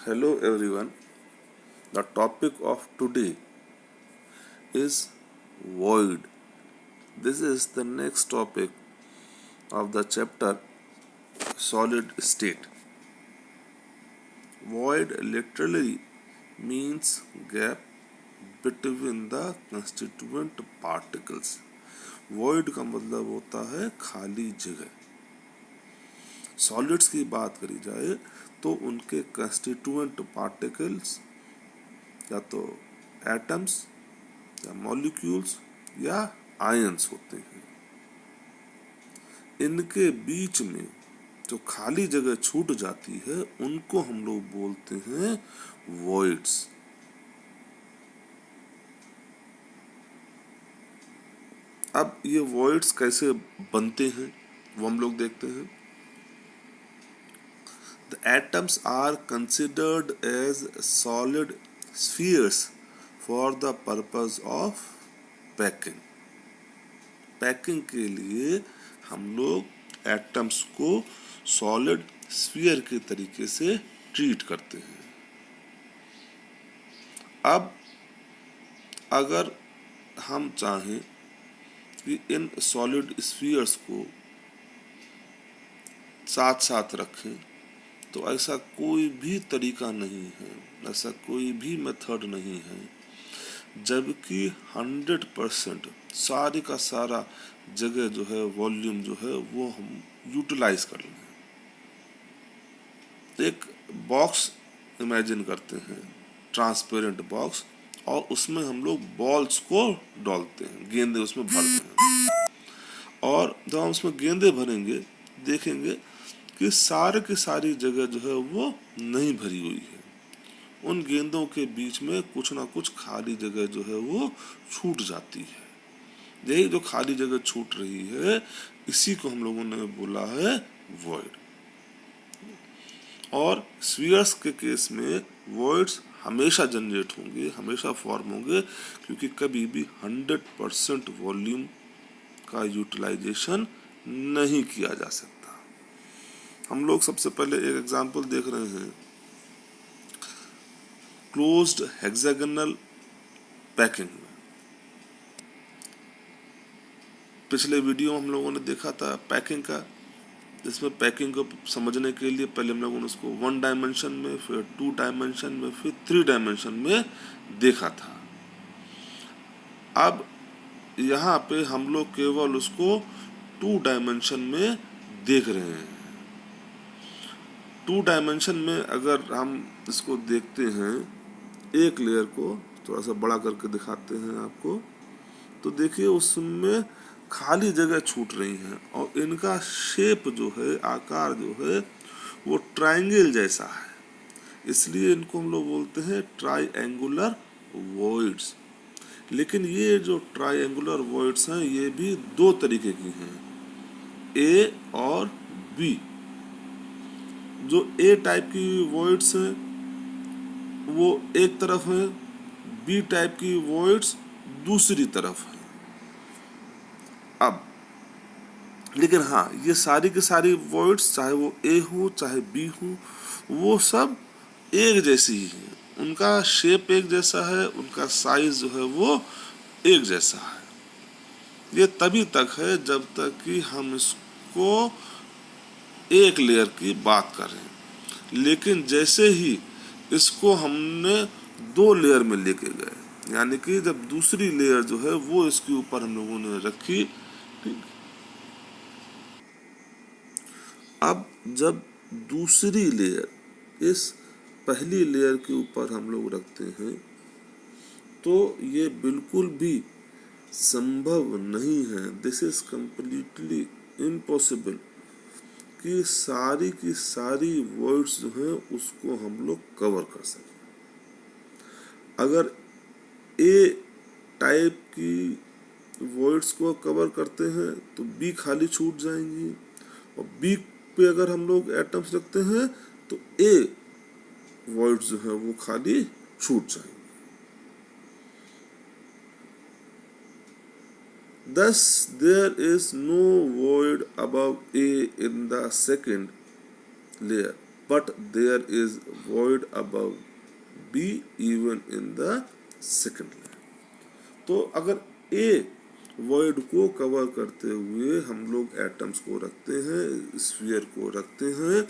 Hello everyone. The topic of today is void. This is the next topic of the chapter solid state. Void literally means gap between the constituent particles. Void का मतलब होता है खाली जगह. Solids की बात करी जाए तो उनके कंस्टिट्यूएंट पार्टिकल्स या तो एटम्स या मॉलिक्यूल्स या आयंस होते हैं. इनके बीच में जो खाली जगह छूट जाती है उनको हम लोग बोलते हैं वॉइड्स. अब ये वॉइड्स कैसे बनते हैं वो हम लोग देखते हैं. The atoms are considered as solid spheres for the purpose of packing. Packing के लिए हम लोग एटम्स को सॉलिड स्फीयर के तरीके से ट्रीट करते हैं. अब अगर हम चाहें कि इन सॉलिड स्फीयर्स को साथ साथ रखें तो ऐसा कोई भी तरीका नहीं है, ऐसा कोई भी मेथड नहीं है, जबकि 100% सारे का सारा जगह जो है वॉल्यूम जो है वो हम यूटिलाइज कर लें. एक बॉक्स इमेजिन करते हैं, ट्रांसपेरेंट बॉक्स, और उसमें हम लोग बॉल्स को डालते हैं, गेंदे उसमें भरते हैं, और जब हम उसमें गेंदे भरेंगे देखेंगे कि सारे की सारी जगह जो है वो नहीं भरी हुई है. उन गेंदों के बीच में कुछ ना कुछ खाली जगह जो है वो छूट जाती है. यही जो खाली जगह छूट रही है इसी को हम लोगों ने बोला है वॉइड. और स्फीयर्स के केस में वॉइड्स हमेशा जनरेट होंगे, हमेशा फॉर्म होंगे, क्योंकि कभी भी 100% वॉल्यूम का यूटिलाइजेशन नहीं किया जा सकता. हम लोग सबसे पहले एक एग्जांपल देख रहे हैं क्लोज्ड हेक्सागोनल पैकिंग में. पिछले वीडियो हम लोगों ने देखा था पैकिंग का, जिसमें पैकिंग को समझने के लिए पहले हम लोगों ने उसको 1 डायमेंशन में, फिर 2 डायमेंशन में, फिर 3 डायमेंशन में देखा था. अब यहाँ पे हम लोग केवल उसको 2 डायमेंशन में देख रहे हैं. 2 डायमेंशन में अगर हम इसको देखते हैं, एक लेयर को थोड़ा सा बड़ा करके दिखाते हैं आपको, तो देखिए उसमें खाली जगह छूट रही हैं और इनका शेप जो है, आकार जो है वो ट्रायंगल जैसा है, इसलिए इनको हम लोग बोलते हैं ट्रायंगुलर वॉइड्स. लेकिन ये जो ट्रायंगुलर वॉइड्स हैं ये भी 2 तरीके की हैं, ए और बी. जो ए टाइप की वॉइड्स हैं वो एक तरफ है, बी टाइप की वॉइड्स दूसरी तरफ है. अब लेकिन हाँ, ये सारी की सारी वॉइड्स चाहे वो ए हो चाहे बी हो वो सब एक जैसी ही है. उनका शेप एक जैसा है, उनका साइज जो है वो एक जैसा है. ये तभी तक है जब तक कि हम इसको एक लेयर की बात करें. लेकिन जैसे ही इसको हमने 2 लेयर में लेके गए, यानी कि जब दूसरी लेयर जो है वो इसके ऊपर हम लोगों ने रखी, अब जब दूसरी लेयर इस पहली लेयर के ऊपर हम लोग रखते हैं तो ये बिल्कुल भी संभव नहीं है, दिस इज कंप्लीटली इम्पॉसिबल कि सारी की सारी वर्ड्स जो हैं उसको हम लोग कवर कर सकें. अगर ए टाइप की वर्ड्स को कवर करते हैं तो बी खाली छूट जाएंगी, और बी पे अगर हम लोग एटम्स रखते हैं तो ए वर्ड्स जो है वो खाली छूट जाएंगे. Thus, there is no void above A in the second layer, but there is void above B even in the second layer. तो अगर A void को कवर करते हुए हम लोग एटम्स को रखते हैं, स्फीयर को रखते हैं,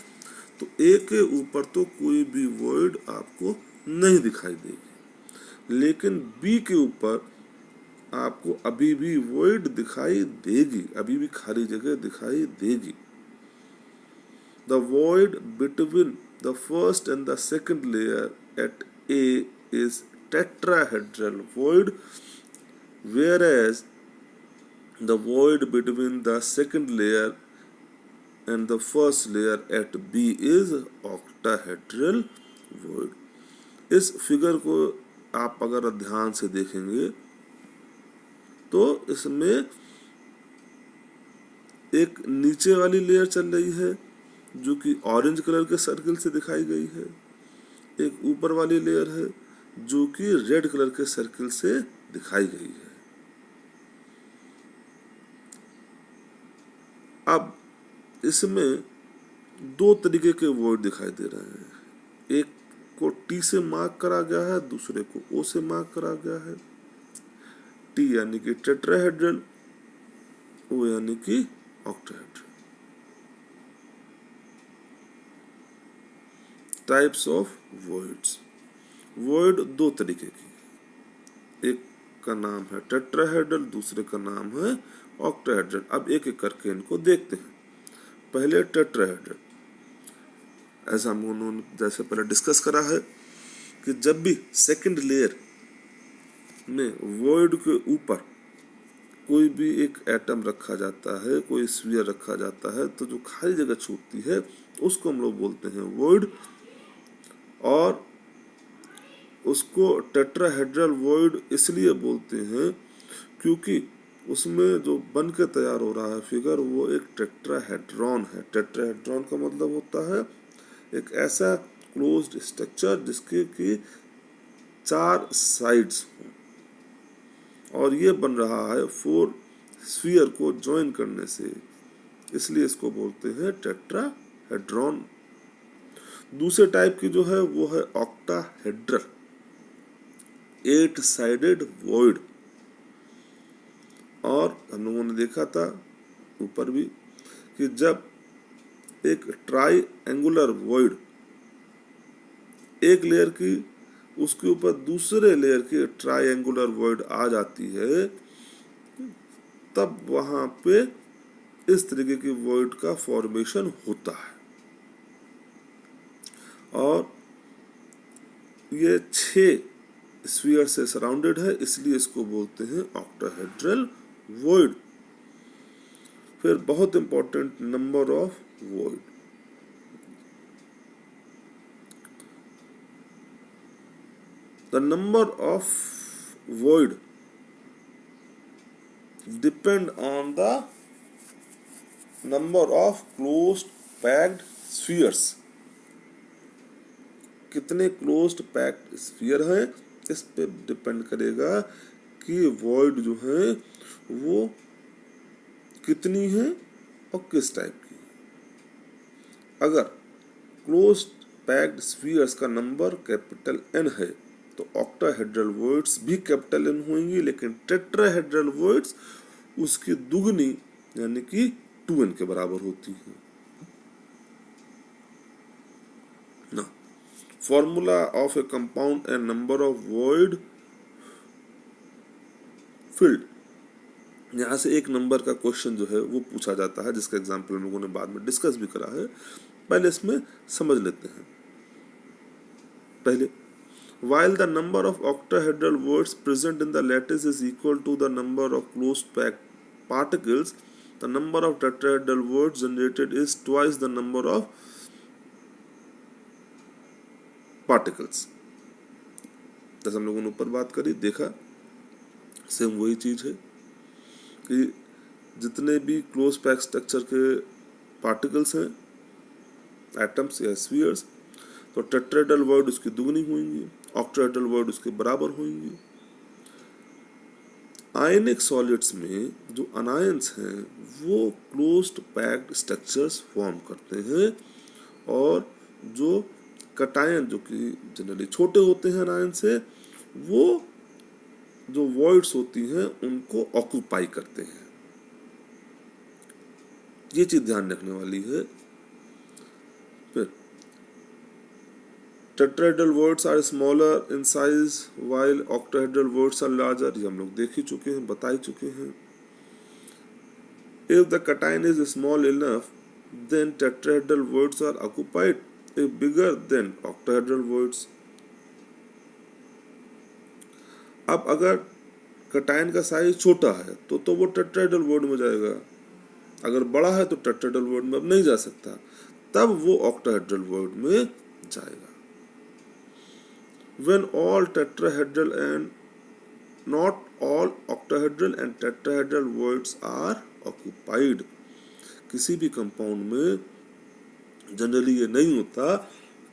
तो A के ऊपर तो कोई भी void आपको नहीं दिखाई देगी, लेकिन B के ऊपर आपको अभी भी void दिखाई देगी, अभी भी खाली जगह दिखाई देगी. The void between the first and the second layer at A is tetrahedral void, whereas the void between the second layer and the first layer at B is octahedral void. इस figure को आप अगर ध्यान से देखेंगे तो इसमें एक नीचे वाली लेयर चल रही है जो कि ऑरेंज कलर के सर्किल से दिखाई गई है, एक ऊपर वाली लेयर है जो कि रेड कलर के सर्किल से दिखाई गई है. अब इसमें दो तरीके के वॉइड दिखाई दे रहे हैं, एक को टी से मार्क करा गया है, दूसरे को ओ से मार्क करा गया है. टी यानी कि टेट्राहेड्रल, ओ यानी कि octahedral. Types of voids. Void दो तरीके की, एक का नाम है टेट्राहेड्रल, दूसरे का नाम है ऑक्टाहेड्रल. अब एक एक करके इनको देखते हैं. पहले टेट्राहेड्रल. ऐसा हम उन्होंने जैसे पहले डिस्कस करा है कि जब भी सेकंड लेयर में वॉइड के ऊपर कोई भी एक एटम रखा जाता है, कोई स्फीयर रखा जाता है, तो जो खाली जगह छूटती है उसको हम लोग बोलते हैं वॉइड, और उसको टेट्राहेड्रल वॉइड इसलिए बोलते हैं क्योंकि उसमें जो बन के तैयार हो रहा है फिगर वो एक टेट्राहेड्रॉन है. टेट्राहेड्रॉन का मतलब होता है एक ऐसा क्लोज्ड स्ट्रक्चर जिसके की 4 साइड्स हों, और ये बन रहा है 4 स्फीयर को ज्वाइन करने से, इसलिए इसको बोलते हैं टेट्राहेड्रॉन. दूसरे टाइप की जो है वो है ऑक्टाहेड्रल, 8 साइडेड वॉइड. और हम लोगों ने देखा था ऊपर भी कि जब एक ट्राई एंगुलर वॉइड एक लेयर की उसके ऊपर दूसरे लेयर की ट्रायंगुलर वॉइड आ जाती है, तब वहां पे इस तरीके की वॉइड का फॉर्मेशन होता है. और ये 6 स्फीयर से सराउंडेड है, इसलिए इसको बोलते हैं ऑक्टाहेड्रल वॉइड. फिर बहुत important, number of void. The number of void depend on the number of closed packed spheres. कितने क्लोज्ड पैक्ड स्फीयर हैं इस पे डिपेंड करेगा कि वॉइड जो है वो कितनी है और किस टाइप की. अगर क्लोज्ड पैक्ड स्फीयर्स का नंबर कैपिटल N है तो ऑक्टाहेड्रल वॉइड्स भी कैपिटल N होंगी, लेकिन टेट्राहेड्रल वॉइड्स उसकी दुगनी यानी कि 2N के बराबर होती है ना. Formula of A compound and number of void field. यहाँ से एक नंबर का क्वेश्चन जो है वो पूछा जाता है, जिसका एग्जाम्पल हम लोगों ने बाद में डिस्कस भी करा है. पहले इसमें समझ लेते हैं. पहले, while the number of octahedral words present in the lattice is equal to the number of closed packed particles, the number of tetrahedral words generated is twice the number of particles. जैसे हम लोगों ने ऊपर बात करी, देखा, same वही चीज है कि जितने भी क्लोज पैक स्ट्रक्चर के पार्टिकल्स हैं, एटम्स या स्फीयर्स, तो टेट्राहेड्रल वॉइड उसकी दुगनी होंगी, ऑक्टाहेड्रल वॉइड उसके बराबर होंगी. आयनिक सॉलिड्स में जो अनायंस हैं वो क्लोज्ड पैक्ड स्ट्रक्चर्स फॉर्म करते हैं, और जो कटायन जो कि जनरली छोटे होते हैं आयन से, वो जो वॉइड्स होती हैं उनको ऑक्यूपाई करते हैं। ये चीज ध्यान रखने वाली है। फिर tetrahedral voids are smaller in size while octahedral voids are larger, ये हम लोग देख ही चुके हैं, बता ही चुके हैं। If the cation is small enough, then tetrahedral voids are occupied. If bigger, then octahedral voids. अब अगर कटायन का साइज छोटा है तो वो टेट्राहेड्रल वॉइड में जाएगा, अगर बड़ा है तो टेट्राहेड्रल वॉइड में अब नहीं जा सकता, तब वो ऑक्टाहेड्रल वॉइड में जाएगा। When all tetrahedral and not all octahedral and tetrahedral voids are occupied, किसी भी कंपाउंड में जनरली ये नहीं होता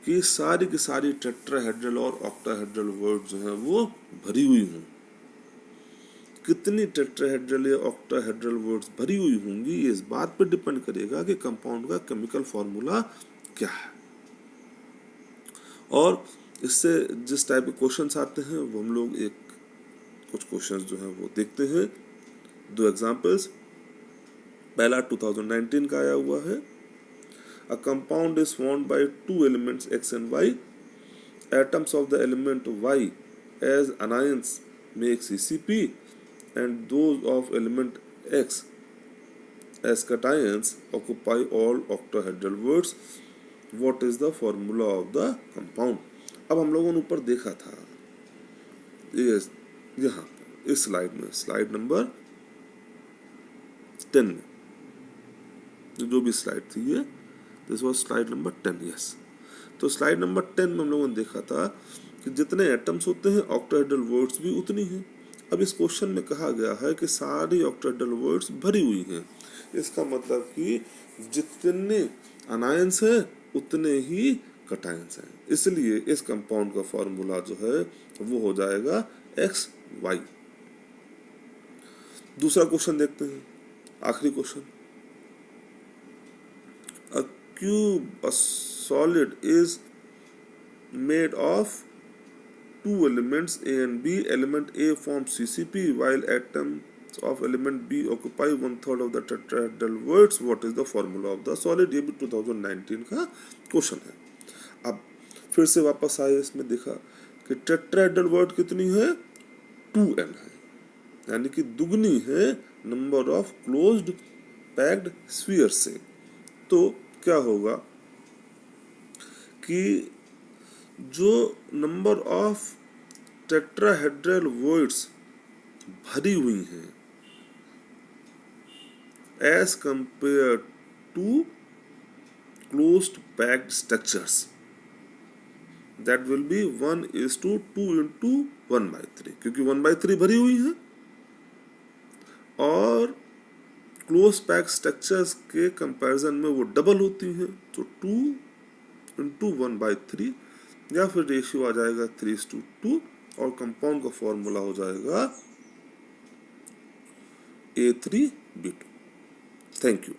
कि सारी की सारी टेट्राहेड्रल और ऑक्टाहेड्रल वॉइड जो है वो भरी हुई हों। कितनी टेट्राहेड्रल या ऑक्टाहेड्रल वॉइड्स भरी हुई होंगी ये इस बात पर डिपेंड करेगा कि कंपाउंड का केमिकल फॉर्मूला क्या है। और इससे जिस टाइप के क्वेश्चंस आते हैं वो हम लोग कुछ क्वेश्चंस जो हैं वो देखते हैं। 2 एग्जांपल्स। पहला 2019 का आया हुआ है। A compound is formed by 2 elements X and Y. Atoms of the element Y as anions make CCP and those of element X as cations occupy all octahedral voids. What is the formula of the compound? अब हम लोगों ने ऊपर देखा था यहाँ पर इस स्लाइड में, स्लाइड नंबर 10 में, जो भी स्लाइड थी ये, this was slide number 10, yes. तो स्लाइड नंबर 10 में हम लोगों ने देखा था कि जितने एटम्स होते हैं ऑक्टाहेड्रल वॉइड्स भी उतनी हैं। अब इस क्वेश्चन में कहा गया है कि सारी ऑक्टाहेड्रल वॉइड्स भरी हुई हैं। इसका मतलब कि जितने अनायंस हैं उतने ही कटायंस हैं, इसलिए इस कंपाउंड का फॉर्मूला जो है वो हो जाएगा XY। दूसरा क्वेश्चन देखते हैं, आखिरी question. A cube, a solid, is made of 2 elements A and B. Element A forms CCP while atoms of element B occupy 1/3 of the tetrahedral voids. What is the formula of the solid? ये भी 2019 का question है। अब फिर से वापस आए, इसमें देखा कि टेट्राहेड्रल वॉइड कितनी है, 2n है, यानी कि दुगनी है number of closed packed sphere से। तो क्या होगा कि जो नंबर ऑफ टेट्राहेड्रल वॉइड्स भरी हुई हैं as compare to closed packed structures, that will be 1:2 into 1/3, क्योंकि 1/3 भरी हुई है और क्लोज पैक स्ट्रक्चर्स के कंपैरिजन में वो डबल होती हैं, तो 2 into 1/3 या फिर रेशियो आ जाएगा 3:2 और कंपाउंड का फॉर्मूला हो जाएगा A3B2। Thank you.